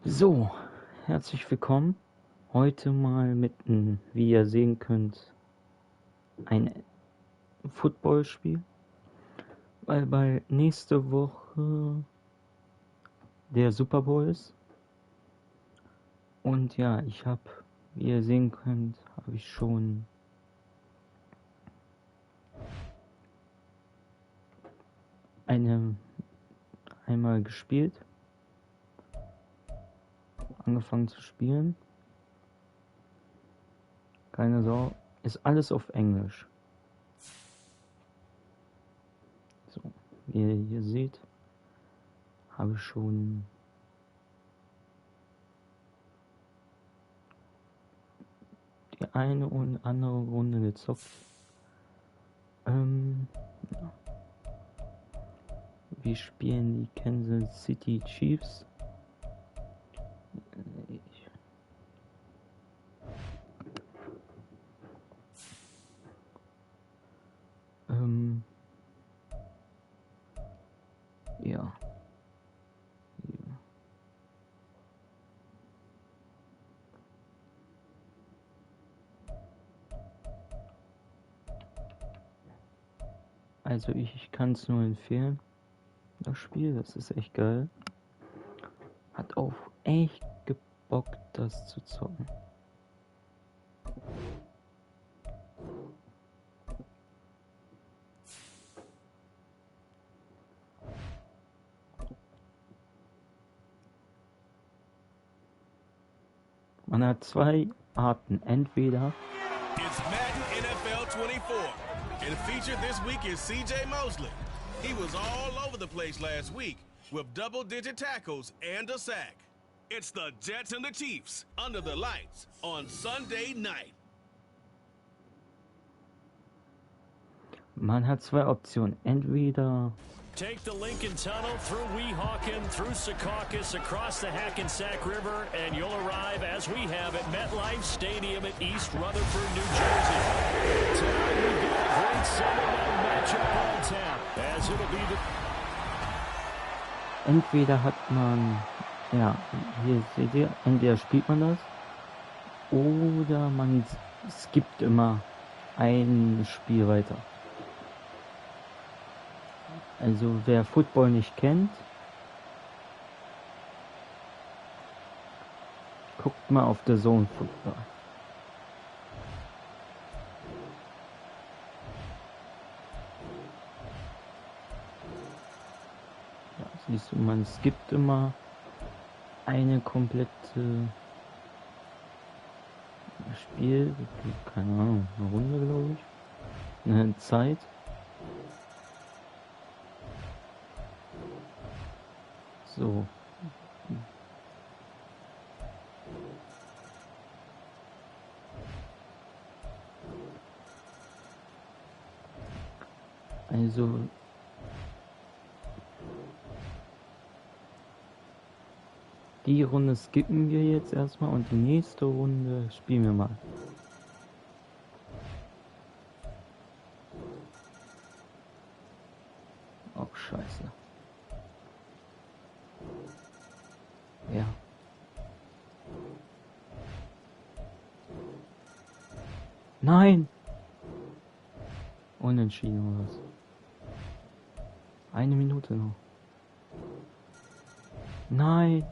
So, herzlich willkommen. Heute mal mit einem, wie ihr sehen könnt, ein Footballspiel, weil nächste Woche der Super Bowl ist. Und ja, ich habe, wie ihr sehen könnt, habe ich schon einmal gespielt, angefangen zu spielen. Keine Sorge, ist alles auf Englisch. So, wie ihr hier seht, habe ich schon die eine und andere Runde gezockt. Wir spielen die Kansas City Chiefs. Ja. Hier. Also ich kann es nur empfehlen. Das Spiel, das ist echt geil. Hat auch echt gebockt, das zu zocken. Man hat zwei Arten. Entweder It's Madden NFL 24, and featured this week is CJ Mosley. He was all over the place last week with double-digit tackles and a sack. It's the Jets and the Chiefs under the lights on Sunday night. man hat zwei Optionen. Entweder take the Lincoln Tunnel through Weehawken, through Secaucus, across the Hackensack River, and you'll arrive, as we have, at MetLife Stadium at East Rutherford, New Jersey. Tonight we've got a great Sunday night matchup on tap, as it'll be the... entweder hat man, ja, hier seht ihr, entweder spielt man das oder man skippt immer ein Spiel weiter. Also wer Football nicht kennt, guckt mal auf der Zone Football. Ja, siehst du, man skippt immer eine komplette Spiel, keine Ahnung, eine Runde glaube ich, eine Zeit. So. Also die Runde skippen wir jetzt erstmal und die nächste Runde spielen wir mal. Oh, scheiße. Ja. Nein! Unentschieden oder was? Eine Minute noch. Nein!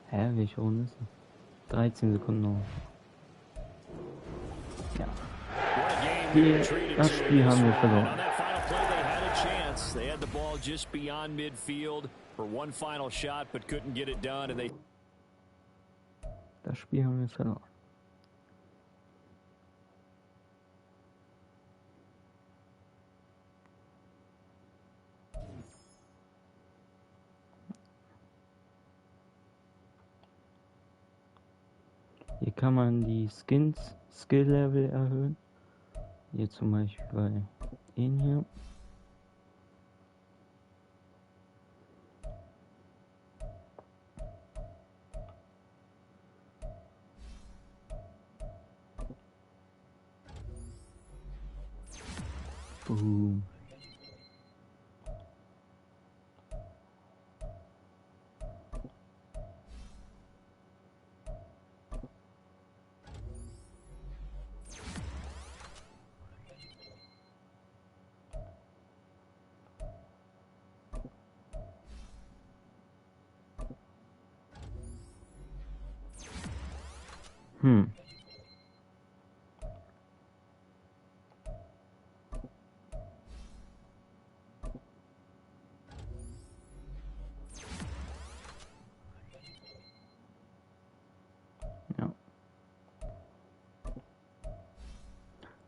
Hä, welche Runde ist das? 13 Sekunden noch. Ja. Das Spiel haben wir verloren. They had the ball just beyond midfield for one final shot, but couldn't get it done, and they... Das Spiel haben wir verloren. Hier kann man die Skill-Level erhöhen. Hier zum Beispiel bei ihn hier. Boom. Ja.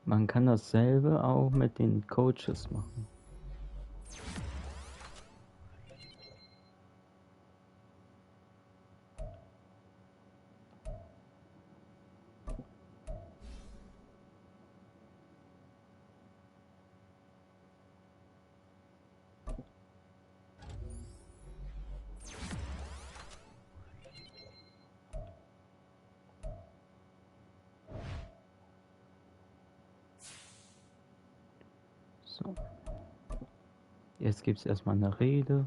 Man kann dasselbe auch mit den Coaches machen. So. Jetzt gibt es erstmal eine Rede.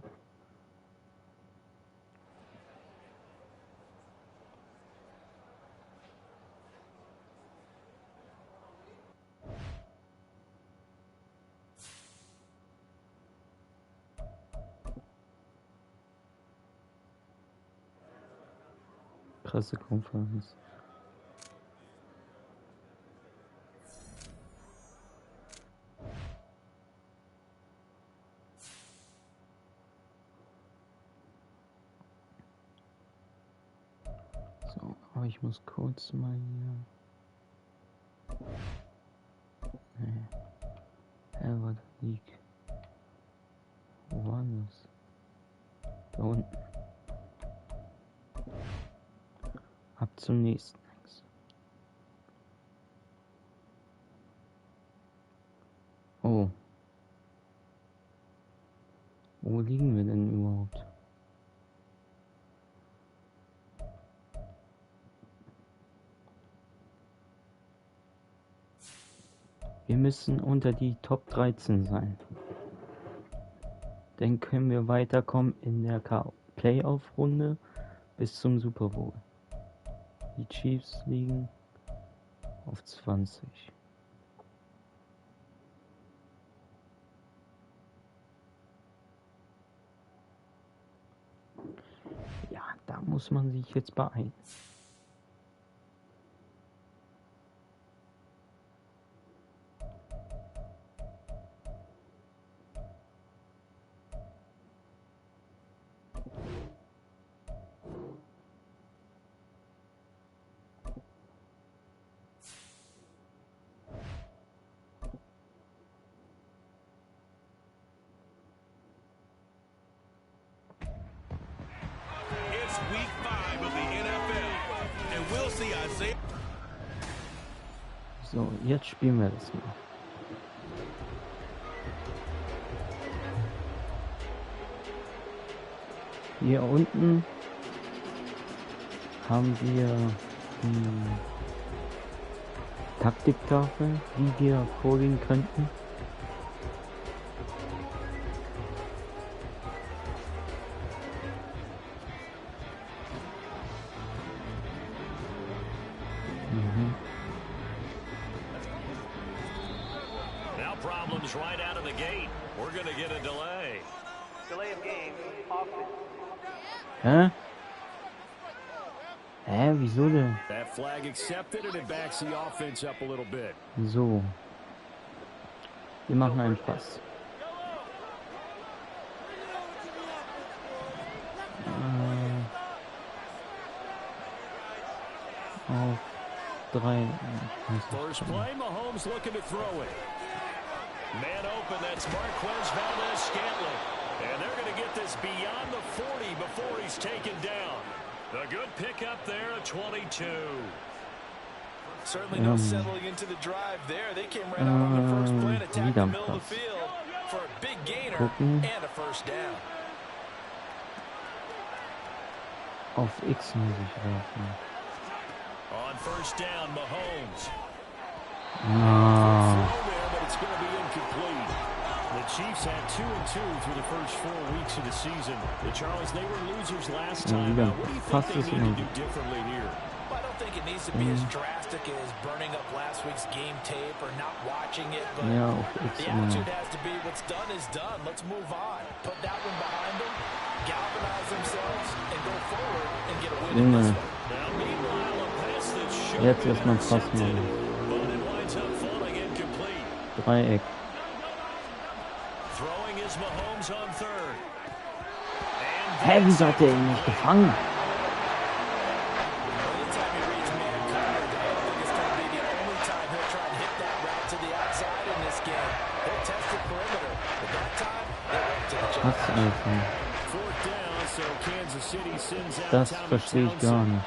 Pressekonferenz. So, aber ich muss kurz mal hier. Nee. War der League? Wo war das? Da unten. Ab zum nächsten. Oh. Wo liegen wir denn überhaupt? Wir müssen unter die Top 13 sein. Dann können wir weiterkommen in der Playoff-Runde bis zum Super Bowl. Die Chiefs liegen auf 20. Ja, da muss man sich jetzt beeilen. Week 5 of the NFL, and we'll see Isaiah. So, jetzt spielen wir das mal. Hier unten haben wir die Taktiktafel, die wir vorgehen könnten. Now problems right out of the gate. We're going to get a delay. Delay of game, offense. Hä? Wieso denn? That flag accepted and it backs the offense up a little bit. So. Wir machen einen Pass. Auf 3. First play, Mahomes looking to throw it. Man open, that's Marquez Valdez-Scantling. And they're going to get this beyond the 40 before he's taken down. The good pickup there at 22. Certainly no settling into the drive there. They came right out on the first play and attacked the middle of the field for a big gainer and a first down. Auf X muss ich werfen. On first down, Mahomes. But it's going to be incomplete. The Chiefs had 2-2 through the first 4 weeks of the season. The Charles, they were losers last time. What do you think they need to do differently here? Well, I don't think it needs to be as drastic as burning up last week's game tape or not watching it, but the attitude has to be what's done is done. Let's move on. Put that one behind them, galvanize themselves, and go forward and get a win in this one. Now, meanwhile, a pass Jetzt erstmal Pass machen. Dreieck. Hä, wieso hat der ihn nicht gefangen? Was, Alter? Das verstehe ich gar nicht.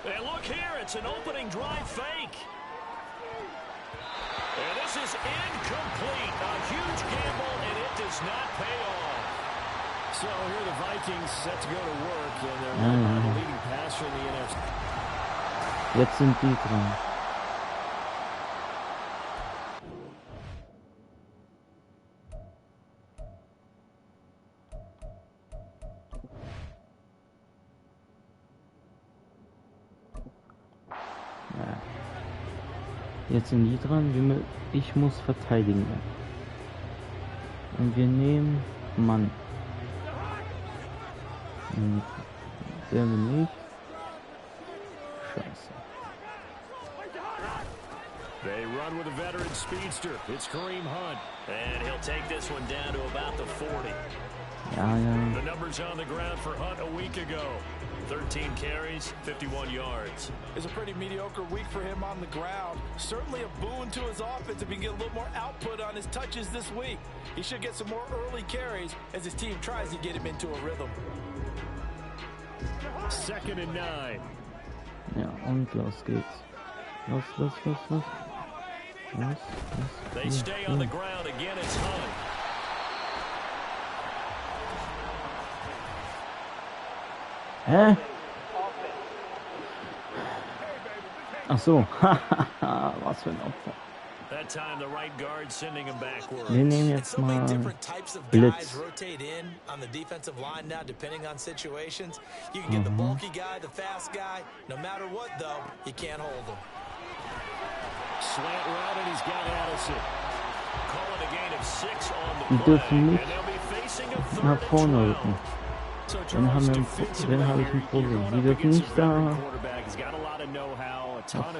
And look here, it's an opening drive fake. And this is incomplete. A huge gamble, and it does not pay off. So here the Vikings set to go to work, and they're led by the leading passer in the NFC. Jetzt sind die dran. Jetzt sind die dran, ich muss verteidigen. Und wir nehmen Mann. Und der bin ich. Scheiße. They run with a veteran speedster. It's Kareem Hunt. And he'll take this one down to about the 40. Ja. The numbers on the ground for Hunt a week ago. 13 carries, 51 yards. It's a pretty mediocre week for him on the ground. Certainly a boon to his offense if he can get a little more output on his touches this week. He should get some more early carries as his team tries to get him into a rhythm. 2nd and 9. Ja, und los geht's. Los. They stay on the ground again, it's Hunt. Hä? Ach so. Was für ein Opfer. That time the right guard sending him backwards. Wir nehmen jetzt mal Blitz. Rotate in on the defensive line now, depending on situations. You can get the bulky guy, the fast guy. No matter what, though, you can't hold him. Slant route, and he's got Addison. Calling a gain of 6 on the Die play, dürfen nicht and they'll be facing a 3rd nach vorne and rücken. 12. So Dann habe ich ein Problem. Die dürfen nicht da nach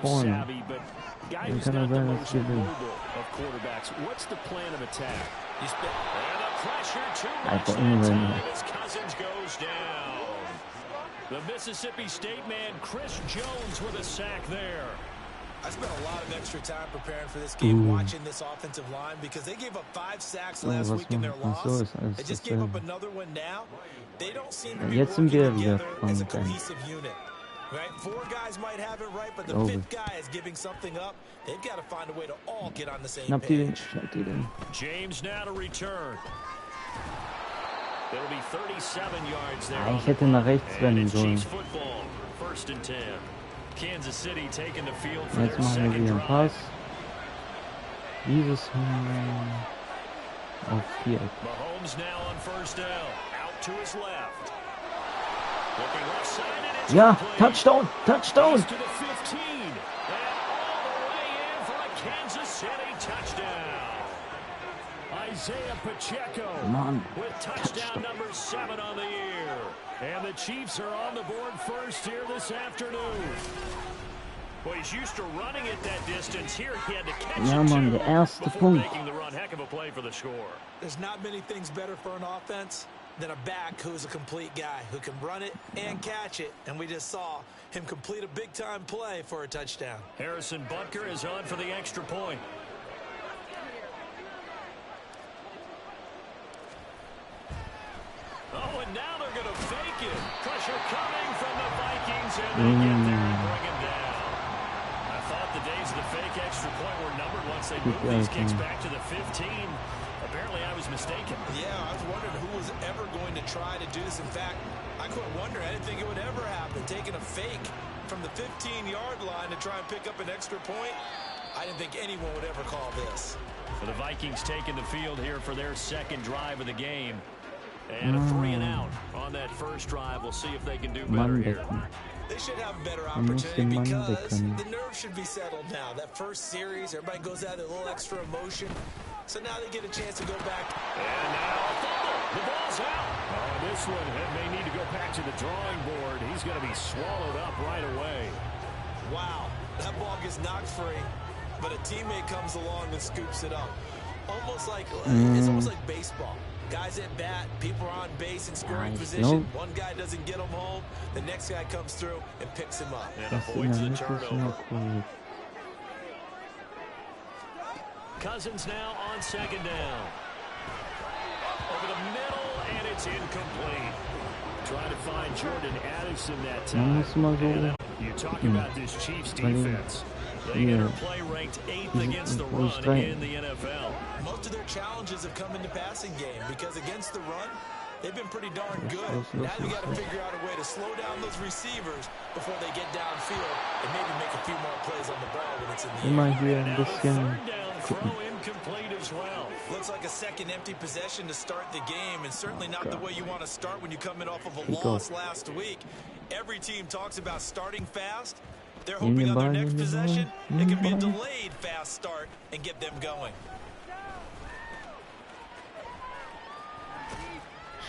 vorne. Dann kann er sein, dass wir gewinnen. Einfach umrennen. The Mississippi State man, Chris Jones, with a sack there. I spent a lot of extra time preparing for this game, watching this offensive line, because they gave up 5 sacks last week in their loss. They just gave up another one now. They don't seem to be working together as a cohesive unit. Right? 4 guys might have it right, but the 5th guy is giving something up. They've got to find a way to all get on the same page. James now to return. It'll be 37 yards there. Ich hätte nach rechts rennen sollen. First and 10. Kansas City taking the field for Jetzt their machen wir second wieder einen drive. Pass. Dieses auf Viereck. Mahomes now on first down. Out to his left. Looking left side, and it's Ja, complete. Touchdown! He's to the 15. And all the way in for a Kansas City touchdown. Isaiah Pacheco with touchdown number 7 on the year. And the Chiefs are on the board first here this afternoon. Well, he's used to running it that distance. Here he had to catch it Mann, too der erste before Punkt. making the run. Heck of a play for the score. There's not many things better for an offense than a back who's a complete guy who can run it and catch it. And we just saw him complete a big-time play for a touchdown. Harrison Butker is on for the extra point. Oh, and now they're going to fake it. Pressure coming from the Vikings, and they get there and bring him down. I thought the days of the fake extra point were numbered once they moved these kicks back to the 15. Apparently, I was mistaken. Yeah, I was wondering who was ever going to try to do this. In fact, I couldn't wonder. I didn't think it would ever happen. Taking a fake from the 15-yard line to try and pick up an extra point, I didn't think anyone would ever call this. For the Vikings taking the field here for their second drive of the game. And a 3 and out on that first drive. We'll see if they can do better here. They should have a better opportunity because the nerves should be settled now. That first series, everybody goes out with a little extra emotion. So now they get a chance to go back. And now a fumble. The ball's out. Oh, this one and may need to go back to the drawing board. He's going to be swallowed up right away. Wow, that ball gets knocked free, but a teammate comes along and scoops it up. Almost like it's almost like baseball. Guys at bat, people are on base in scoring position. One guy doesn't get him home, the next guy comes through and picks him up. And avoids the turnover. Cousins now on second down. Over the middle, and it's incomplete. Trying to find Jordan Addison that time. And you talk about this Chiefs defense. They enter play ranked 8th against the run in the NFL. Most of their challenges have come in the passing game because against the run, they've been pretty darn good. Now you got to figure out a way to slow down those receivers before they get downfield and maybe make a few more plays on the ball when it's in the air. Now the third down throw incomplete as well. Looks like a second empty possession to start the game, and certainly not the way you want to start when you're coming off of a loss last week. Every team talks about starting fast. They're hoping on their next possession, it can be a delayed fast start and get them going.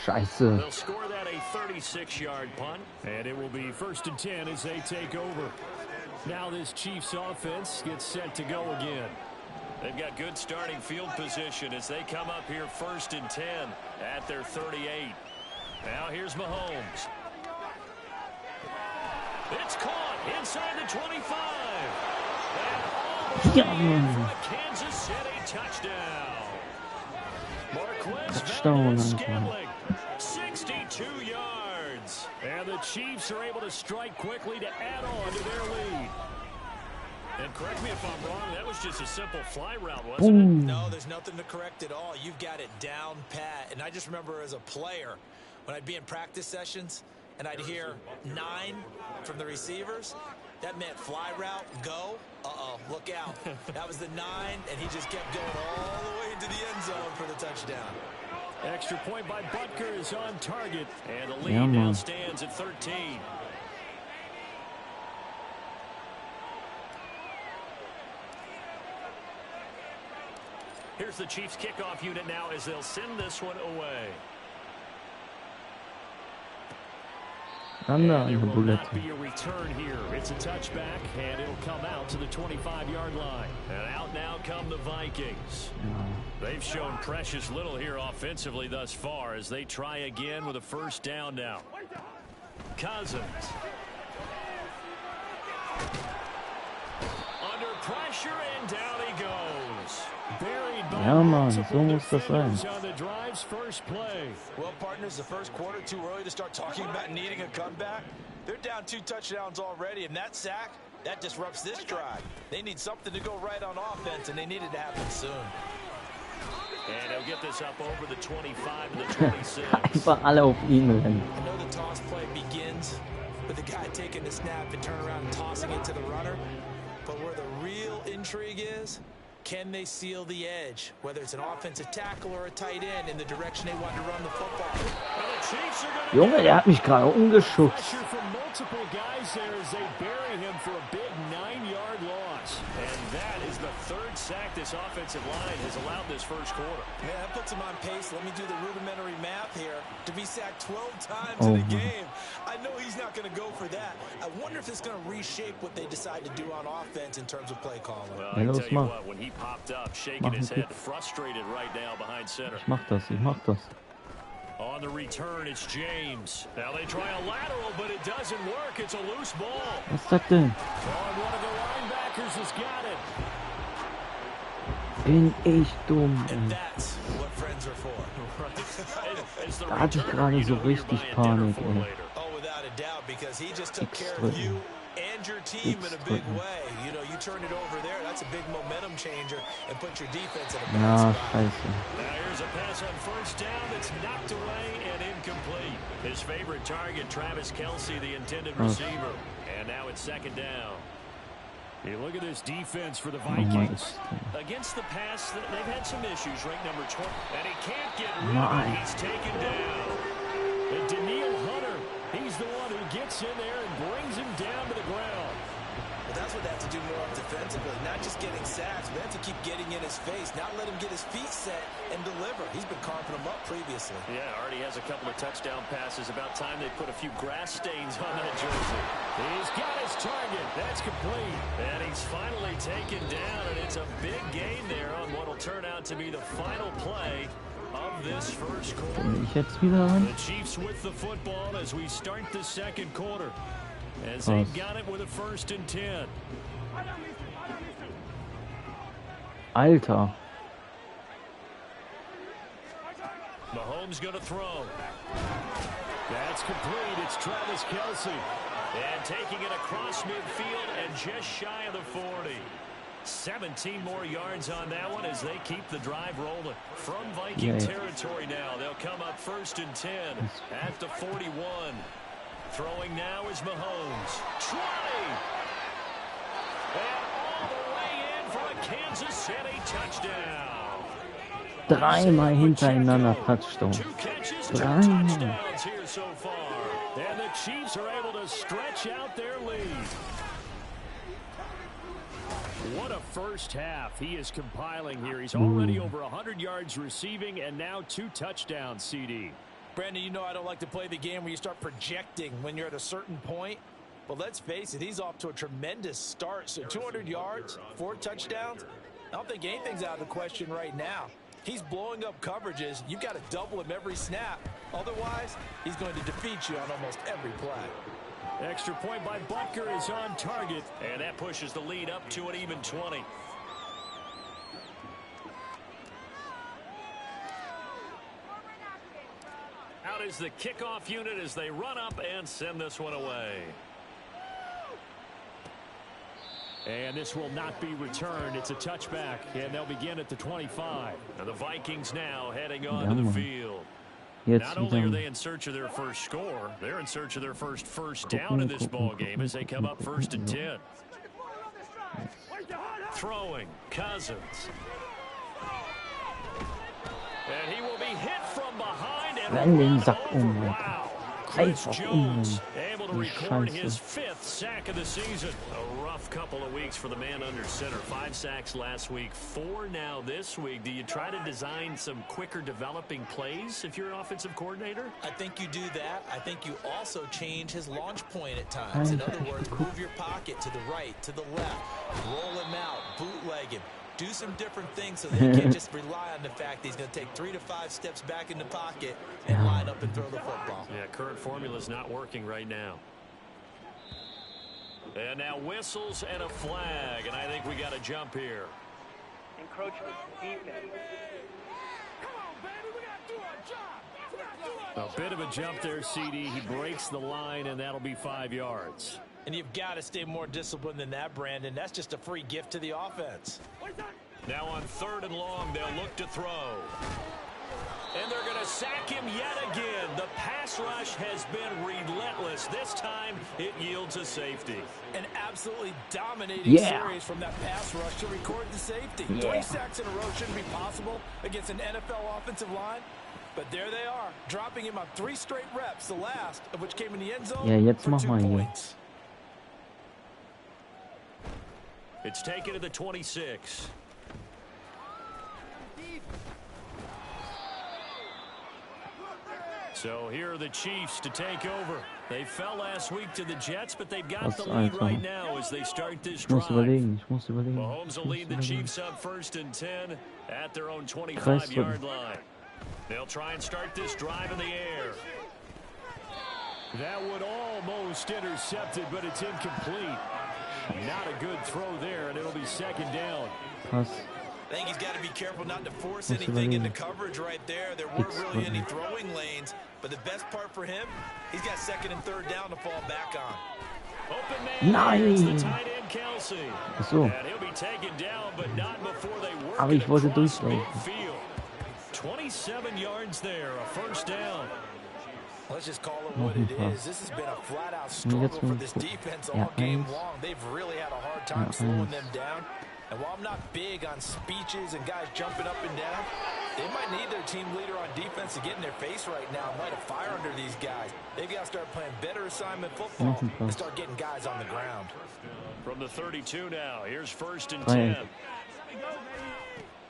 Scheiße. They'll score that a 36-yard punt, and it will be 1st and 10 as they take over. Now this Chiefs offense gets set to go again. They've got good starting field position as they come up here 1st and 10 at their 38. Now here's Mahomes. It's caught inside the 25. And all Kansas City touchdown. Marquez Scantling, 62 yards. And the Chiefs are able to strike quickly to add on to their lead. And correct me if I'm wrong, that was just a simple fly route, wasn't it? No, there's nothing to correct at all. You've got it down pat. And I just remember as a player, when I'd be in practice sessions, and I'd hear 9 from the receivers, that meant fly route, go. Uh-oh, look out. That was the 9, and he just kept going all the way into the end zone for the touchdown. Extra point by Butker is on target, and the lead now stands at 13. Here's the Chiefs kickoff unit now as they'll send this one away. And there will not be a return here. It's a touchback, and it'll come out to the 25-yard line. And out now come the Vikings. They've shown precious little here offensively thus far as they try again with a first down now. Cousins. Under pressure, and down he goes. Buried by multiple defenders on the drive's first play. Well, partners, the first quarter, too early to start talking about needing a comeback. They're down 2 touchdowns already, and that sack, that disrupts this drive. They need something to go right on offense, and they need it to happen soon. And they'll get this up over the 25 and the 26. Einfach alle auf ihn rennen. I know the toss play begins with the guy taking the snap and turn around and tossing it to the runner. But where the real intrigue is, can they seal the edge, whether it's an offensive tackle or a tight end, in the direction they want to run the football? Junge, der hat mich gerade umgeschubst. Pressure from multiple guys there as they bury him for a big 9-yard loss. And that is the 3rd sack this offensive line has allowed this first quarter. Yeah, that puts him on pace. Let me do the rudimentary math here. To be sacked 12 times in a game, I know he's not going to go for that. I wonder if it's going to reshape what they decide to do on offense in terms of play calling. Well, I tell you what, when he popped up, shaking his head, frustrated right now behind center. Ich mach das. On the return, it's James. Now they try a lateral, but it doesn't work. It's a loose ball. Was ist das denn? Oh, one of the linebackers has got it. Bin ich dumm, And that's what friends are for. Da hatte ich gerade so richtig Panik, ey. Oh, without a doubt, because he just took care of you and your team in a big way. You know, you turn it over there, that's a big momentum changer, and put your defense in a bad spot. Scheiße. Now here's a pass on first down that's knocked away and incomplete. His favorite target, Travis Kelce, the intended receiver. And now it's second down. You look at this defense for the Vikings. Against the pass, they've had some issues. Ranked number 20. And he can't get rid of it. He's taken down. And Daniil Hunter, he's the one who gets in there and brings him down to the ground. But that's what they have to do more on defense. defensively, not just getting sacks, but have to keep getting in his face, not let him get his feet set and deliver. He's been carving them up previously. Yeah, already has a couple of touchdown passes. About time they put a few grass stains on that jersey. He's got his target. That's complete. And he's finally taken down, and it's a big gain there on what will turn out to be the final play of this first quarter. The Chiefs with the football as we start the second quarter. As they've got it with a 1st and 10. Alter. Mahomes going to throw. That's complete. It's Travis Kelce. And taking it across midfield and just shy of the 40. 17 more yards on that one as they keep the drive rolling. From Viking territory now, they'll come up 1st and 10 at the 41. Throwing now is Mahomes. 20! And all the way in for a Kansas City touchdown. Dreimal hintereinander Touchdown. Dreimal. Here so far. And the Chiefs are able to stretch out their lead. What a first half he is compiling here. He's already over 100 yards receiving and now 2 touchdowns, CD. Brandon, you know I don't like to play the game where you start projecting when you're at a certain point. But let's face it, he's off to a tremendous start. So 200 yards, 4 touchdowns. I don't think anything's out of the question right now. He's blowing up coverages. You've got to double him every snap. Otherwise, he's going to defeat you on almost every play. Extra point by Butker is on target. And that pushes the lead up to an even 20. Out is the kickoff unit as they run up and send this one away. And this will not be returned. It's a touchback, and they'll begin at the 25. And the Vikings now heading on to the field. Not only are they in search of their first score, they're in search of their first down in this ball game as they come up 1st and 10. Throwing, Cousins. And he will be hit from behind and run over. Wow. Chris Jones able to record his 5th sack of the season. A rough couple of weeks for the man under center. 5 sacks last week, 4 now this week. Do you try to design some quicker developing plays if you're an offensive coordinator? I think you do that. I think you also change his launch point at times. In other words, move your pocket to the right, to the left, roll him out, bootleg him. Do some different things so that you can't just rely on the fact that he's going to take 3 to 5 steps back in the pocket and line up and throw the football. Yeah, current formula is not working right now. And now whistles and a flag, and I think we got a jump here. Encroachment defense. A bit of a jump there, CD. He breaks the line, and that'll be 5 yards. And you've got to stay more disciplined than that, Brandon. That's just a free gift to the offense. Now on 3rd and long, they'll look to throw. And they're going to sack him yet again. The pass rush has been relentless. This time, it yields a safety. An absolutely dominating series from that pass rush to record the safety. 3 sacks in a row shouldn't be possible against an NFL offensive line. But there they are, dropping him on 3 straight reps, the last of which came in the end zone for 2 points. It's taken to the 26. So here are the Chiefs to take over. They fell last week to the Jets, but they've got the lead right now as they start this drive. Mahomes will lead the Chiefs up 1st and 10 at their own 25-yard line. They'll try and start this drive in the air. That one almost intercepted, but it's incomplete. Not a good throw there, and it'll be 2nd down. I think he's got to be careful not to force anything into coverage right there. There weren't really any throwing lanes, but the best part for him, he's got 2nd and 3rd down to fall back on. Open man, it's the tight end Kelce. And he'll be taken down, but not before they work it across midfield. 27 yards there, a 1st down. Let's just call it what it is. This has been a flat-out struggle for this defense all game long. They've really had a hard time slowing them down. And while I'm not big on speeches and guys jumping up and down, They might need their team leader on defense to get in their face right now and light a fire under these guys. They've got to start playing better assignment football and start getting guys on the ground. From the 32 now, here's 1st and 10.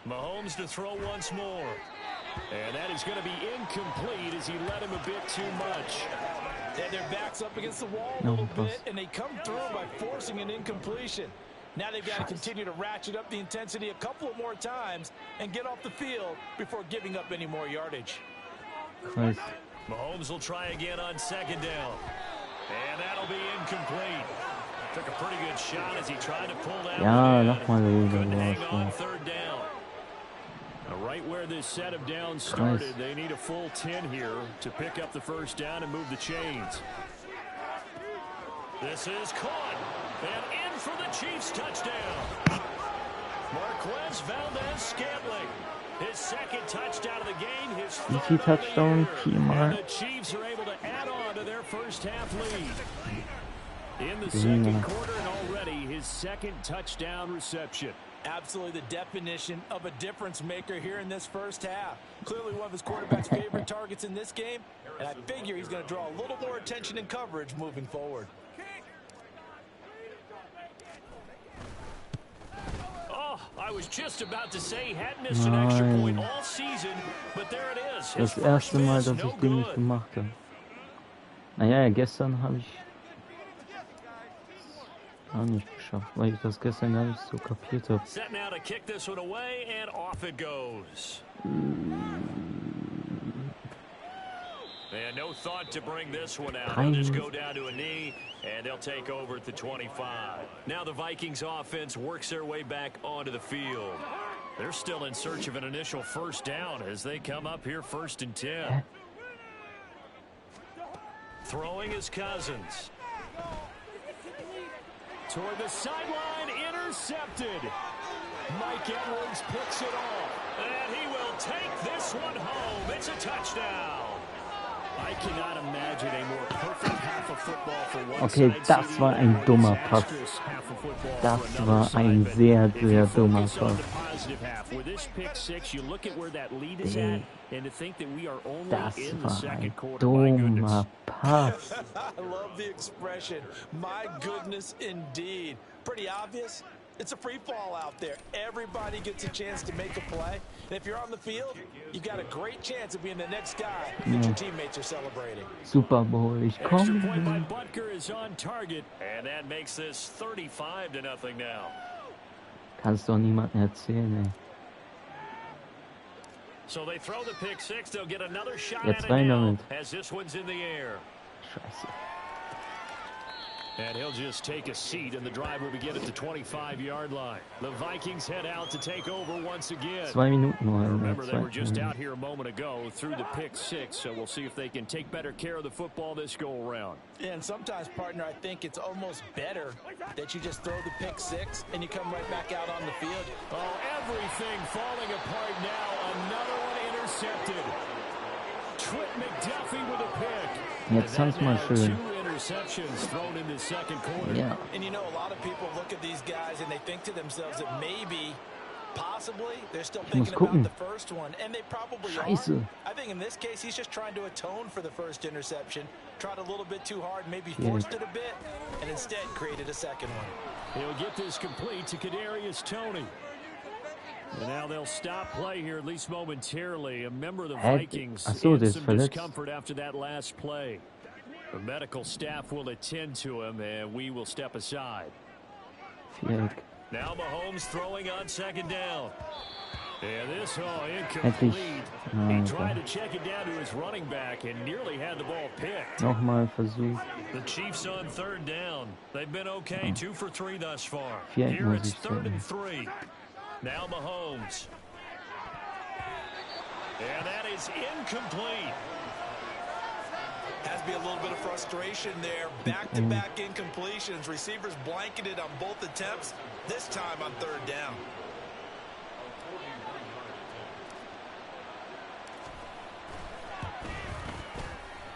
Mahomes to throw once more. And that is going to be incomplete as he led him a bit too much. And their back's up against the wall a little bit, and they come through by forcing an incompletion. Now they've got to continue to ratchet up the intensity a couple of more times and get off the field before giving up any more yardage. Christ. Mahomes will try again on 2nd down. And that'll be incomplete. Took a pretty good shot as he tried to pull that one in. Couldn't hang on 3rd down. Now, right where this set of downs started, they need a full 10 here to pick up the 1st down and move the chains. This is caught. And in for the Chiefs touchdown. Marquez Valdez-Scantling. His 2nd touchdown of the game. His 3rd touchdown. and the Chiefs are able to add on to their 1st half lead. In the 2nd quarter and already his 2nd touchdown reception. Absolutely the definition of a difference maker here in this 1st half. Clearly one of his quarterback's favorite targets in this game, and I figure he's going to draw a little more attention and coverage moving forward. Oh, I was just about to say he hadn't missed an extra point all season, but there it is. Das erste Mal, dass ich den nicht gemacht habe. Naja, gestern habe ich auch nicht geschafft, weil ich das gestern gar nicht so kapiert habe. Set now to kick this one away, and off it goes. And no thought to bring this one out. They'll just go down to a knee, and they'll take over at the 25. Now the Vikings offense works their way back onto the field. They're still in search of an initial 1st down as they come up here 1st and 10. Throwing is Cousins. Toward the sideline, intercepted. Mike Edwards picks it off. And he will take this one home. It's a touchdown. I cannot imagine a more perfect half of football for one Okay, das war ein dummer Pass. Das war ein sehr, sehr dummer Pass. Das war ein dummer Pass. I love the expression. My goodness, indeed. Pretty obvious. It's a free fall out there. Everybody gets a chance to make a play. And if you're on the field, you got a great chance of being the next guy that your teammates are celebrating. Super Bowl, ich Extra point by komme. Butker is on target. And that makes this 35-0 now. Kannst doch niemandem erzählen, ey. So they throw the pick 6. They'll get another shot Jetzt at it rein now damit. as this one's in the air. Scheiße. And he'll just take a seat, and the drive will begin at the 25-yard line. The Vikings head out to take over once again. 2 Minuten nur. Remember, they were just out here a moment ago through the pick 6, so we'll see if they can take better care of the football this go-around. And sometimes, partner, I think it's almost better that you just throw the pick 6 and you come right back out on the field. Oh, everything falling apart now. Another one intercepted. Trent McDuffie with a pick. Jetzt tanz mal schön. Interceptions thrown in the 2nd quarter. Ja. And you know, a lot of people look at these guys and they think to themselves that maybe, possibly, they're still thinking about the first one, and they probably Scheiße. are. I think in this case, he's just trying to atone for the first interception, tried a little bit too hard, maybe forced it a bit, and instead created a second one. He'll get this complete to Kadarius Toney. And now they'll stop play here, at least momentarily. A member of the Vikings in some discomfort after that last play. The medical staff will attend to him, and we will step aside. Now Mahomes throwing on 2nd down. And this, incomplete. He tried to check it down to his running back and nearly had the ball picked. Nochmal Versuch. The Chiefs on 3rd down. They've been okay, 2 for 3 thus far. Here it's 3rd and 3. Now Mahomes. And that is incomplete. Has to be a little bit of frustration there. Back-to-back incompletions. Receivers blanketed on both attempts, this time on 3rd down.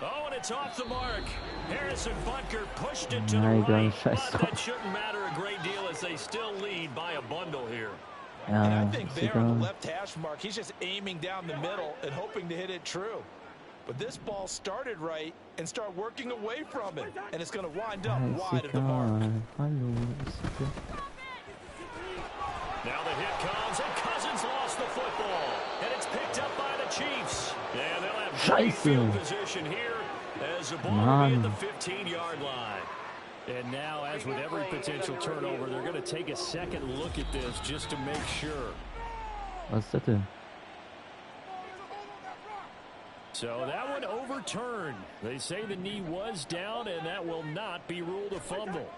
Oh, and it's off the mark. Harrison Butker pushed it to the right, but that shouldn't matter a great deal as they still lead by a bundle here. And I think there on the left hash mark, he's just aiming down the middle and hoping to hit it true. But this ball started right and started working away from it. And it's going to wind up wide of the mark. Now the hit comes, and Cousins lost the football. And it's picked up by the Chiefs. And they'll have great field position here as the ball will be at the 15-yard line. And now, as with every potential turnover, they're going to take a second look at this just to make sure. Was ist das denn? So that one overturned. They say the knee was down, and that will not be ruled a fumble.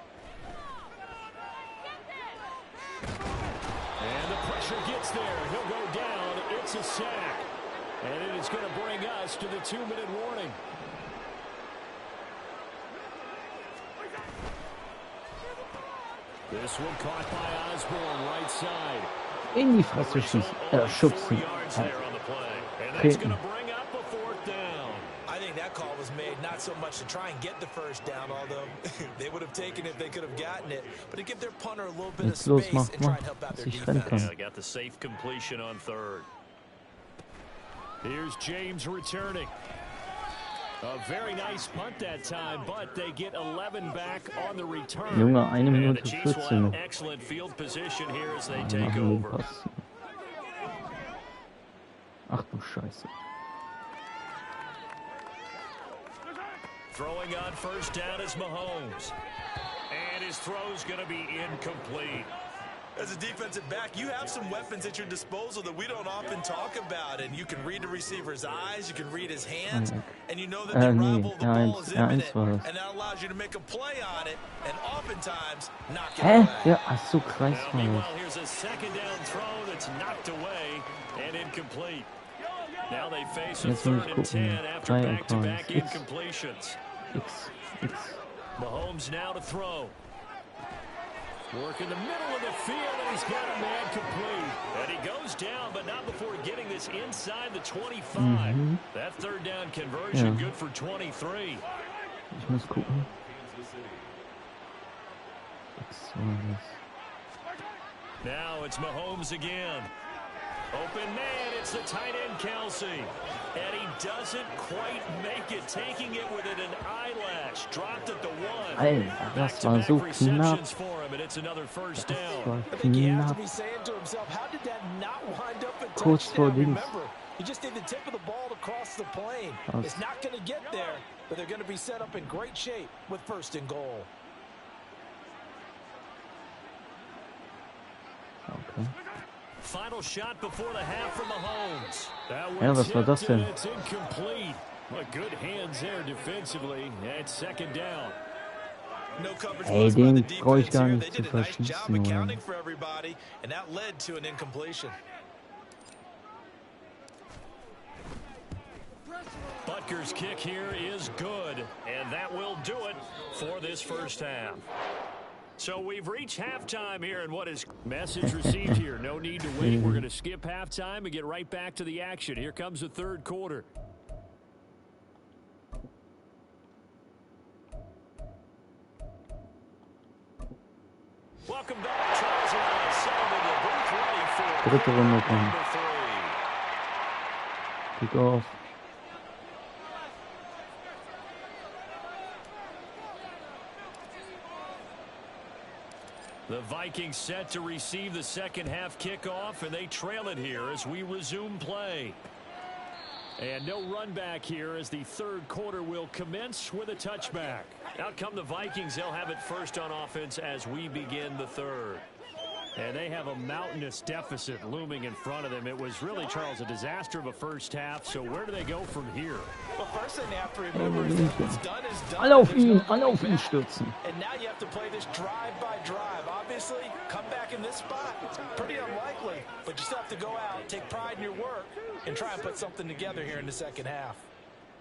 And the pressure gets there. He'll go down. It's a sack. And it is going to bring us to the 2-minute warning. This one caught by Osborne, right side. In die Fresse schubsen. Treten. I think that call was made not so much to try and get the first down, although they would have taken it if they could have gotten it, but to give their punter a little bit of space and try and help out their defense. Yeah, got the safe completion on third. Here's James returning. A very nice punt that time, but they get 11 back on the return. Junge, 1 Minute the Chiefs 14 will noch. have excellent field position here as they take over. Ach du Scheiße. Throwing on first down is Mahomes. And his throw's going to be incomplete. As a defensive back, you have some weapons at your disposal that we don't often talk about. And you can read the receiver's eyes, you can read his hands, and you know that the arrival of the ball is imminent. And that allows you to make a play on it, and oftentimes knock it away. Ja, ach so, Kreis war Meanwhile, here's a second down throw that's knocked away and incomplete. Now they face a 3rd and 10 after back-to-back incompletions. X. Mahomes now to throw. Work in the middle of the field, and he's got a man complete. And he goes down, but not before getting this inside the 25. That 3rd down conversion, good for 23. Ich muss gucken. Now it's Mahomes again. Open man, it's the tight end Kelsey. And he doesn't quite make it, taking it with an eyelash. Dropped at the 1. Alter, das war so knapp. Das war knapp. Kurz vor links. He just did the tip of the ball to cross the plane. It's not going to get there, but they're going to be set up in great shape with 1st and goal. Okay. Final shot before the half from Mahomes. Ja, was war das denn? It's incomplete. Well, good hands there defensively. It's 2nd down. No coverage den brauche ich gar nicht zu verschießen. Accounting for everybody, and that led to an incompletion. Butker's kick here is good, and that will do it for this first half. So we've reached halftime here, and what is message received here? No need to wait. We're going to skip halftime and get right back to the action. Here comes the 3rd quarter. Welcome back, Charles. Dritte Runde kommen. Kick off. The Vikings set to receive the second half kickoff, and they trail it here as we resume play. And no run back here as the 3rd quarter will commence with a touchback. Out come the Vikings. They'll have it first on offense as we begin the 3rd. And they have a mountainous deficit looming in front of them. It was really, Charles, a disaster of a first half. So where do they go from here? Well, first thing they have to remember is what's done is done. Alle auf ihn stürzen. And now you have to play this drive by drive. Obviously, come back in this spot. It's pretty unlikely, but you still have to go out, take pride in your work, and try and put something together here in the second half.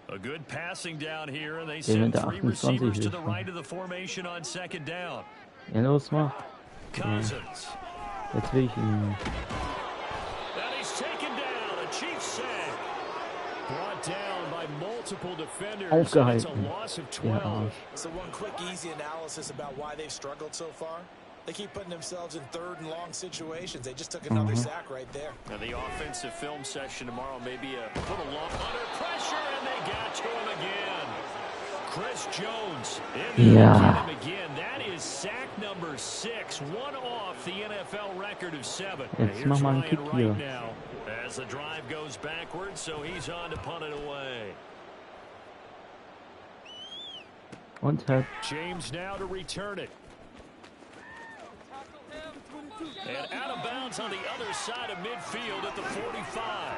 A good passing down here, and they send 3 receivers to the right of the formation on 2nd down. Ja, los, mach. Cousins. Jetzt will ich ihn. And he's taken down. A Chiefs sack. Brought down by multiple defenders. Aufgehalten. It's a loss of 12. So one quick, easy analysis about why they've struggled so far. They keep putting themselves in third and long situations. They just took another sack right there. And the offensive film session tomorrow may be a little long. Under pressure, and they got to him again. Chris Jones in there to him again. That is sack number 6, one off the NFL record of 7. Jetzt mach mal einen Kick hier. Now, as the drive goes backwards, so he's on to punt it away. Und hat James now to return it. And out of bounds on the other side of midfield at the 45.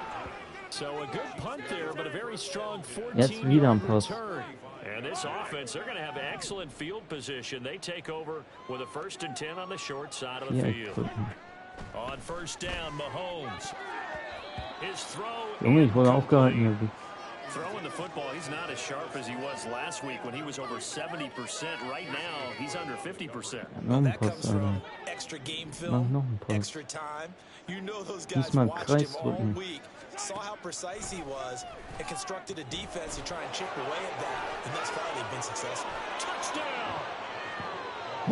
So a good punt there, but a very strong 14-yard return. And this offense, they're going to have excellent field position. They take over with a 1st and 10 on the short side of the field. On first down, Mahomes. His throw. Junge, ich wurde aufgehalten. Throwing the football, he's not as sharp as he was last week when he was over 70%. Right now, he's under 50%. Well, that comes from extra game film, extra time. You know those guys watched him all week, saw how precise he was, and constructed a defense to try and chip away at that. And thus far, they've been successful. Touchdown!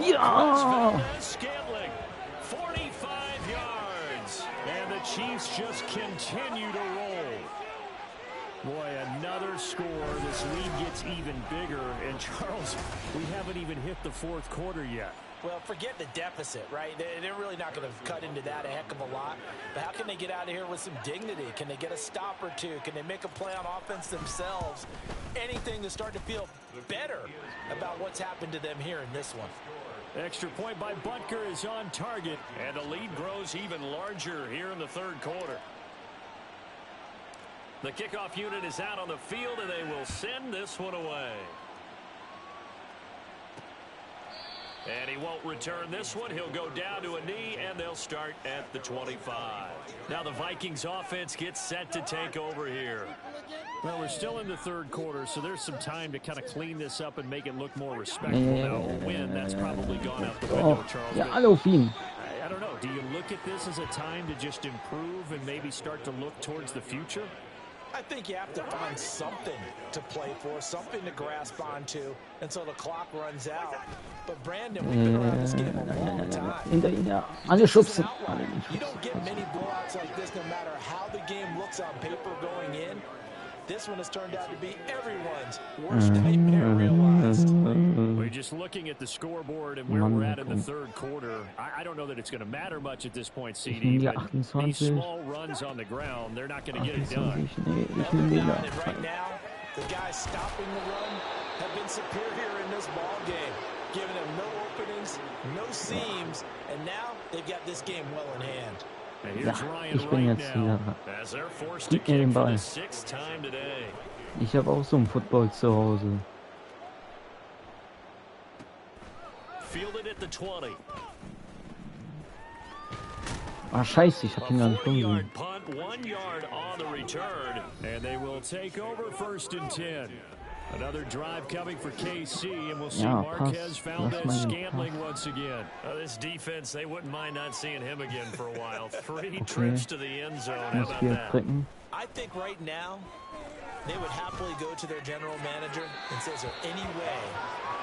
Ja! Scantling, 45 yards. And the Chiefs just continue to roll. Boy, another score. This lead gets even bigger. And, Charles, we haven't even hit the 4th quarter yet. Well, forget the deficit, right? They're really not going to cut into that a heck of a lot. But how can they get out of here with some dignity? Can they get a stop or two? Can they make a play on offense themselves? Anything to start to feel better about what's happened to them here in this one. Extra point by Butker is on target. And the lead grows even larger here in the 3rd quarter. The kickoff unit is out on the field, and they will send this one away. And he won't return this one. He'll go down to a knee, and they'll start at the 25. Now the Vikings offense gets set to take over here. Well, we're still in the 3rd quarter, so there's some time to kind of clean this up and make it look more respectful. Now, a win, that's probably gone out the window, Charles. Ja, alle auf ihn. I don't know. Do you look at this as a time to just improve and maybe start to look towards the future? I think you have to find something to play for, something to grasp onto until the clock runs out. But Brandon, we've been around this game a long time. Alle schubsen. You don't get many blowouts like this no matter how the game looks on paper going in. This one has turned out to be everyone's worst nightmare realized. We're just looking at the scoreboard and where we're at in the 3rd quarter. I don't know that it's going to matter much at this point, CD, but these small runs on the ground, they're not going to get it done. Right now, the guys stopping the run have been superior in this ball game, giving them no openings, no seams, and now they've got this game well in hand. Ja, ich bin jetzt wieder. Gib mir den Ball. Ich habe auch so einen Football zu Hause. Ah, scheiße, ich hab ihn gar nicht umgesehen. Another drive coming for KC, and we'll see Marquez Valdez-Scantling once again. This defense, they wouldn't mind not seeing him again for a while. 3 trips to the end zone. How about that? I think right now, they would happily go to their general manager and say, is there any way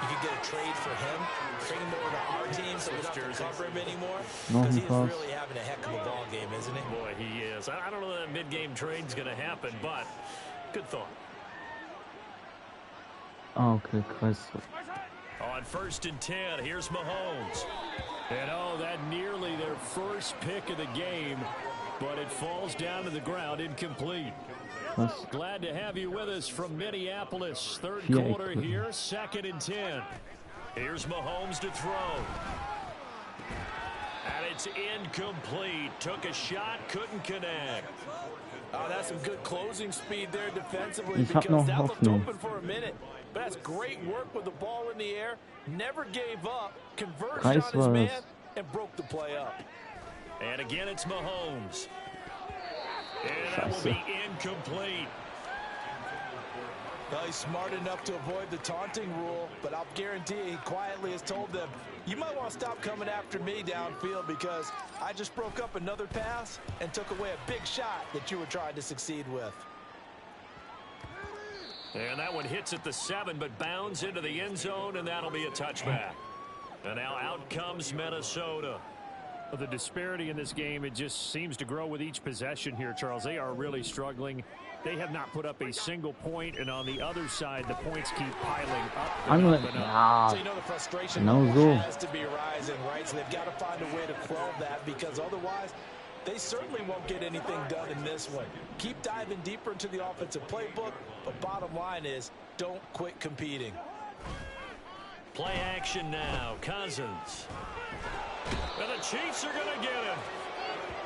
you could get a trade for him? Bring him over to our team so we don't have to cover him anymore? Because he's really having a heck of a ball game, isn't he? Boy, he is. I don't know that mid-game trade's going to happen, but good thought. Okay, krass. On 1st and 10, here's Mahomes. And that nearly their first pick of the game, but it falls down to the ground incomplete. Krass. Glad to have you with us from Minneapolis. 3rd quarter here, 2nd and 10. Here's Mahomes to throw. And it's incomplete. Took a shot, couldn't connect. Oh, that's some good closing speed there defensively because that looked open for a minute. But that's great work with the ball in the air. Never gave up. Converged on his man and broke the play up. And again, it's Mahomes. And that will be incomplete. Well, he's smart enough to avoid the taunting rule, but I'll guarantee he quietly has told them, you might want to stop coming after me downfield because I just broke up another pass and took away a big shot that you were trying to succeed with. And that one hits at the 7, but bounds into the end zone, and that'll be a touchback. And now out comes Minnesota. The disparity in this game, it just seems to grow with each possession here, Charles. They are really struggling. They have not put up a single point, and on the other side, the points keep piling up and up and up. So you know the frustration has to be rising, right? So they've got to find a way to quell that, because otherwise they certainly won't get anything done in this one. Keep diving deeper into the offensive playbook, but bottom line is don't quit competing. Play action now. Cousins. And the Chiefs are going to get him.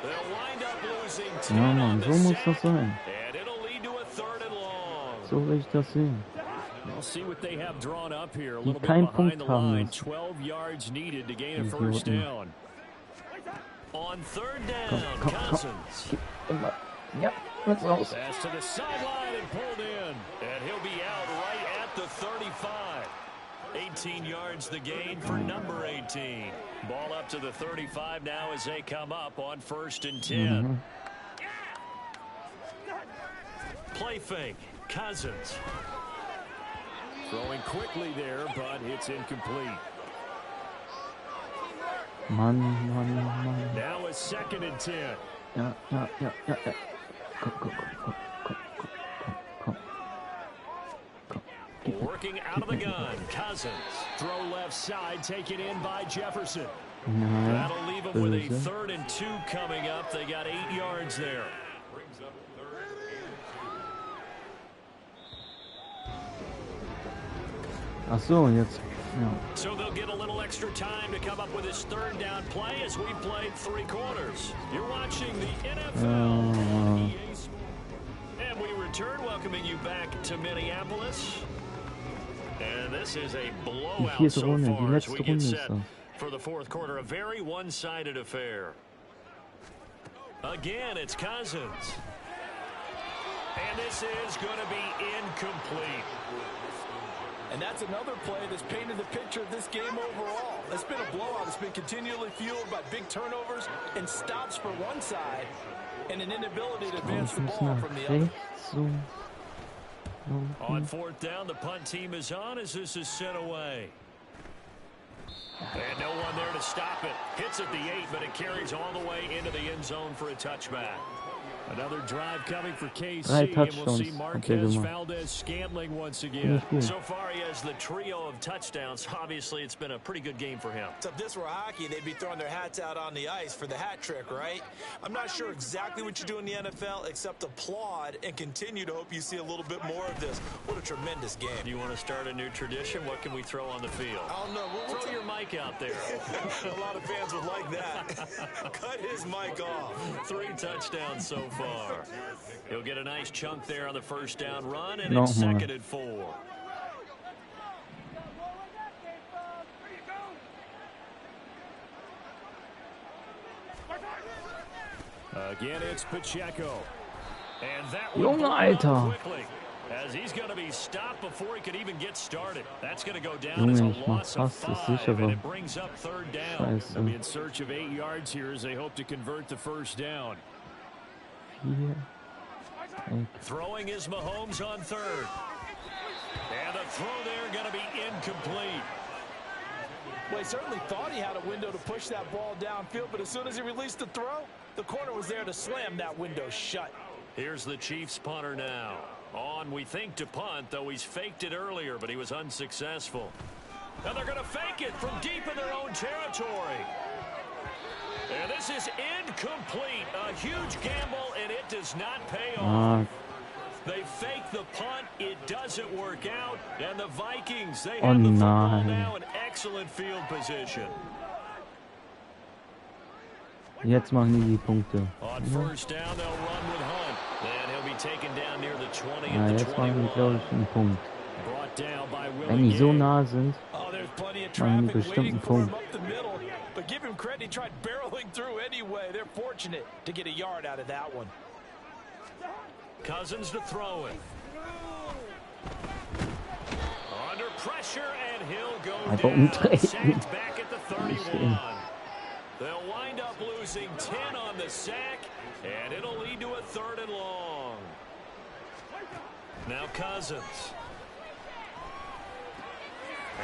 They'll wind up losing 10 on the sack, and it'll lead to a 3rd and long. So will ich das sehen. We'll see what they have drawn up here. A little bit behind the line. 12 yards needed to gain a first down. On 3rd down, Cousins. Yep, let's go. Pass to the sideline and pulled in. And he'll be out right at the 35. 18 yards the gain for number 18. Ball up to the 35 now as they come up on 1st and 10. Play fake. Cousins. Throwing quickly there, but it's incomplete. Mann. Now a 2nd and 10. Ja. Komm. Working out of the gun. Cousins. Throw left side, taken in by Jefferson. Nein, That'll leave them with a 3rd and 2 coming up. They got 8 yards there. Ach so, jetzt. Ja. So they'll get a little extra time to come up with his 3rd down play as we played 3 quarters. You're watching the NFL on EA Sports. And we return, welcoming you back to Minneapolis. And this is a blowout so far as we get set for the 4th quarter. A very one-sided affair. Again, it's Cousins. And this is going to be incomplete. And that's another play that's painted the picture of this game overall. It's been a blowout. It's been continually fueled by big turnovers and stops for one side and an inability to advance the ball from the other. On 4th down, the punt team is on as this is sent away. And no one there to stop it. Hits at the 8, but it carries all the way into the end zone for a touchback. Another drive coming for KC, and we'll see Marquez Valdez-Scantling once again. So far, he has the trio of touchdowns. Obviously, it's been a pretty good game for him. So if this were hockey, they'd be throwing their hats out on the ice for the hat trick, right? I'm not sure exactly what you do in the NFL, except applaud and continue to hope you see a little bit more of this. What a tremendous game. Do you want to start a new tradition? What can we throw on the field? Oh, no. We'll throw your mic out there. A lot of fans would like that. Cut his mic off. 3 touchdowns so far. He'll get a nice chunk there on the 1st down run, and it's 2nd and 4. Again, it's Pacheco. And that one quickly, as he's going to be stopped before he could even get started. That's going to go down as a loss of 5, and it brings up 3rd down. They'll be in search of 8 yards here as they hope to convert the 1st down. Throwing is Mahomes on 3rd. And a throw there going to be incomplete. Well, he certainly thought he had a window to push that ball downfield, but as soon as he released the throw, the corner was there to slam that window shut. Here's the Chiefs punter now. On, we think, to punt, though he's faked it earlier, but he was unsuccessful. And they're going to fake it from deep in their own territory. And this is incomplete. A huge gamble, and it does not pay off. They fake the punt. It doesn't work out. And the Vikings, they have the football now in excellent field position. Jetzt machen die Punkte. On 1st down, they'll run with Hunt. And he'll be taken down near the 20 Ja, at the jetzt machen die, glaube ich, einen Punkt. Brought down by Wenn die so nah sind, there's plenty of machen die traffic bestimmt waiting einen for him Punkt. up the middle. But give him credit, he tried barreling through anyway. They're fortunate to get a yard out of that one. Cousins to throw it. Under pressure, and he'll go down. Sacked back at the 31. They'll wind up losing 10 on the sack, and it'll lead to a 3rd and long. Now Cousins.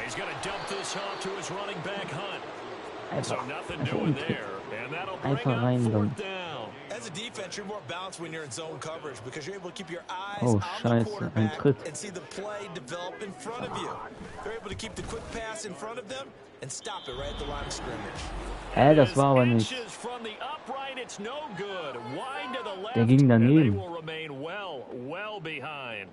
He's going to dump this off to his running back Hunt. So Einfach, nothing einfach doing umdrehen. there, and that'll bring Einfach up rein fourth dann. down. As a defense, you're more balanced when you're in zone coverage because you're able to keep your eyes Oh, on the scheiße, ein quarterback Tritt. and see the play develop in front of you. They're able to keep the quick pass in front of them and stop it right at the line of scrimmage. Das war aber nicht. From the upright, it's no good. Wide to the left, Der ging and they daneben. will remain well behind.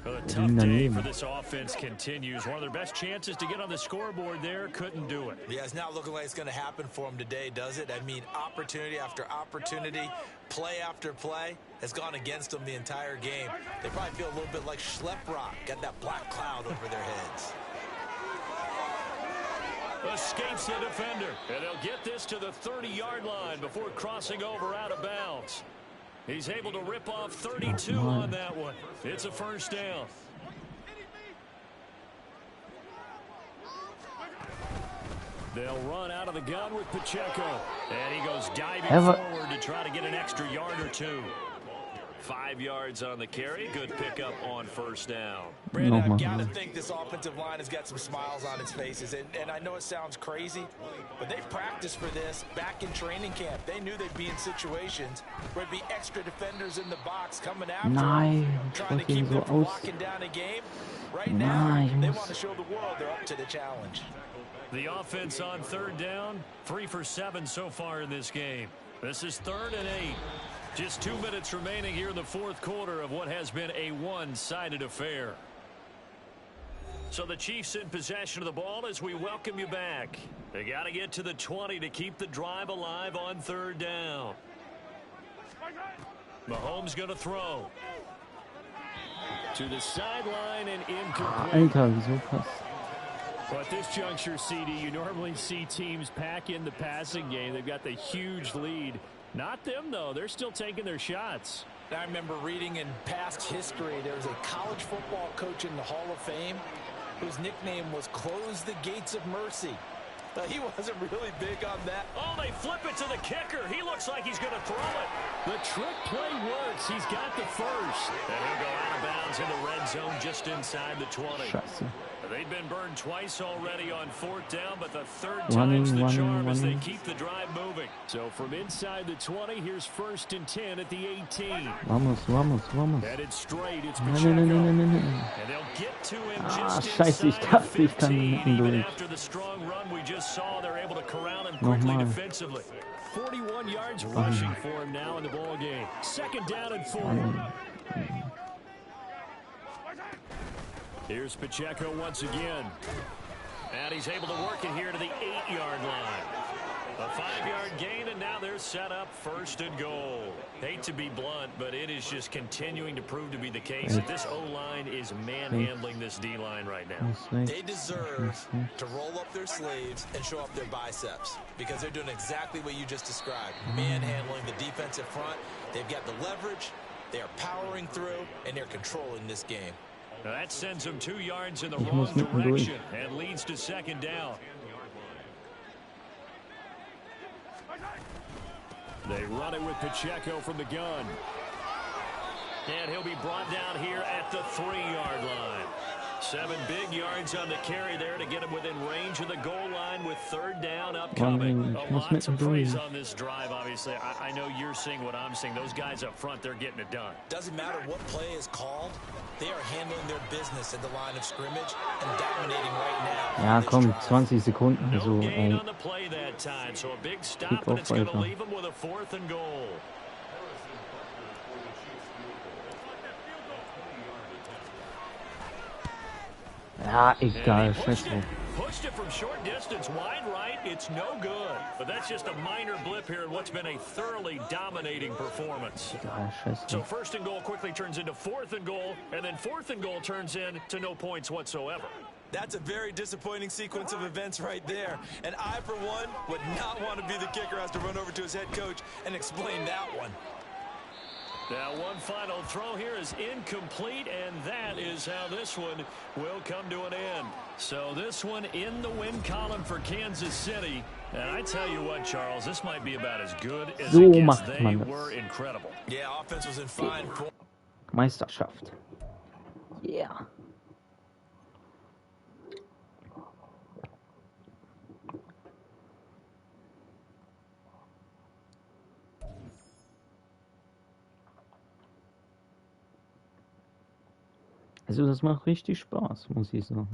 Well, a Der tough ging day for daneben. this offense continues. One of their best chances to get on the scoreboard there, couldn't do it. Yeah, it's not looking like it's going to happen for them today, does it? I mean, opportunity after opportunity, play after play has gone against them the entire game. They probably feel a little bit like Schlepp-Rock, got that black cloud over their heads. Escapes the defender, and they'll get this to the 30-yard line before crossing over out of bounds. He's able to rip off 32 on that one. It's a first down. They'll run out of the gun with Pacheco, and he goes diving forward to try to get an extra yard or two. 5 yards on the carry. Good pickup on first down. Brandon, I've got to think this offensive line has got some smiles on its faces. And I know it sounds crazy, but they've practiced for this back in training camp. They knew they'd be in situations where there'd be extra defenders in the box coming after them, trying to keep them from locking down a game. Right now, they want to show the world they're up to the challenge. The offense on third down, 3 for 7 so far in this game. This is 3rd and 8. Just 2 minutes remaining here in the fourth quarter of what has been a one-sided affair. So the Chiefs in possession of the ball as we welcome you back. They got to get to the 20 to keep the drive alive on third down. Mahomes going to throw. To the sideline and incomplete. Alter, wieso passt? Well, at this juncture, CD, you normally see teams pack in the passing game. They've got the huge lead. Not them, though. They're still taking their shots. I remember reading in past history, there was a college football coach in the Hall of Fame whose nickname was Close the Gates of Mercy. He wasn't really big on that. Oh, they flip it to the kicker. He looks like he's going to throw it. The trick play works. He's got the first. And he'll go out of bounds in the red zone just inside the 20. Scheiße. They've been burned twice already on fourth down, but the third time's the charm as they keep the drive moving. So from inside the 20, here's 1st and 10 at the 18. Vamos. Headed straight, it's Pacheco. Nein. And they'll get to him just Scheiße, ich inside dachte, the ich kann 15. hinten Even durch. after the strong run we just saw, they're able to corral him quickly defensively. 41 yards rushing for him now in the ball game. 2nd down and 4. Here's Pacheco once again. And he's able to work it here to the 8-yard line. A 5-yard gain, and now they're set up 1st and goal. Hate to be blunt, but it is just continuing to prove to be the case that this O-line is manhandling this D-line right now. They deserve to roll up their sleeves and show up their biceps because they're doing exactly what you just described. Manhandling the defensive front. They've got the leverage, they're powering through, and they're controlling this game. Now that sends them 2 yards in the wrong direction and leads to 2nd down. They run it with Pacheco from the gun. And he'll be brought down here at the 3-yard line. 7 big yards on the carry there to get him within range of the goal line with 3rd down upcoming. Lots of praise on this drive, obviously. I know you're seeing what I'm seeing. Those guys up front, they're getting it done. Doesn't matter what play is called. They are handling their business at the line of scrimmage and dominating right now. Ja, komm, 20 Sekunden. So, No gain on the play that time, so a big stop, and it's going to leave them with a 4th and goal. Ja, egal, scheiß drauf. Pushed it from short distance, wide right, it's no good. But that's just a minor blip here in what's been a thoroughly dominating performance. Egal, scheiß So drauf. 1st and goal quickly turns into 4th and goal, and then 4th and goal turns into no points whatsoever. That's a very disappointing sequence of events right there. And I, for one, would not want to be the kicker who has to run over to his head coach and explain that one. Now one final throw here is incomplete, and that is how this one will come to an end. So this one in the win column for Kansas City. And I tell you what, Charles, this might be about as good as it gets. They were incredible. Yeah, offense was in fine form. Meisterschaft. Yeah. Also das macht richtig Spaß, muss ich sagen.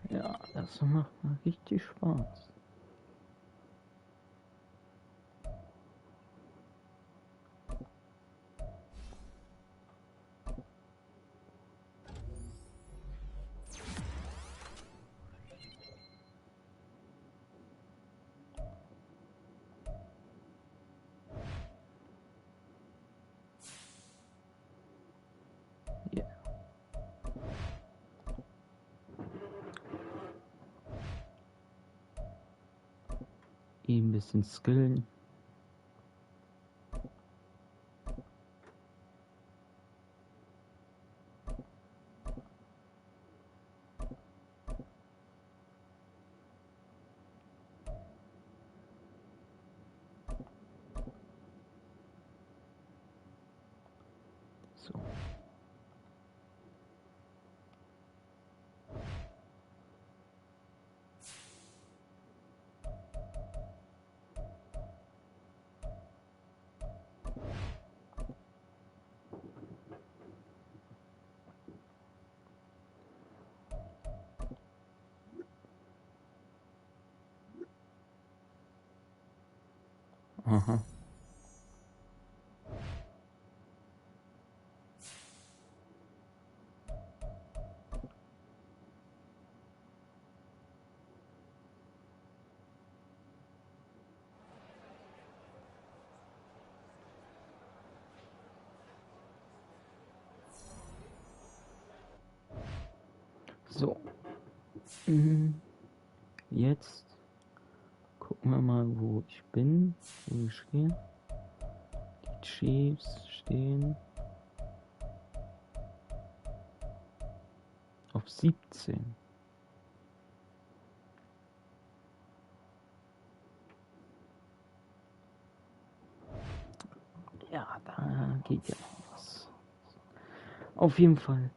Ja, das macht mal richtig Spaß. Ja. Ein bisschen skillen. So. Aha. So. Jetzt gucken wir mal, wo ich bin, wo ich gehe. Die Chiefs stehen auf 17. Ja, da geht ja noch was. Auf jeden Fall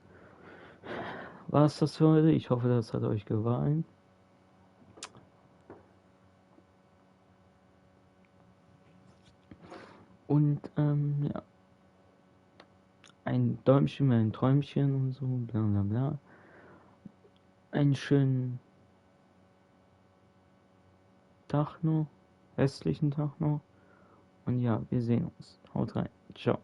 war es das für heute. Ich hoffe, das hat euch gefallen. Und ja, ein Däumchen, ein Träumchen und so, bla bla bla. Einen schönen Tag noch, restlichen Tag noch. Und ja, wir sehen uns. Haut rein. Ciao.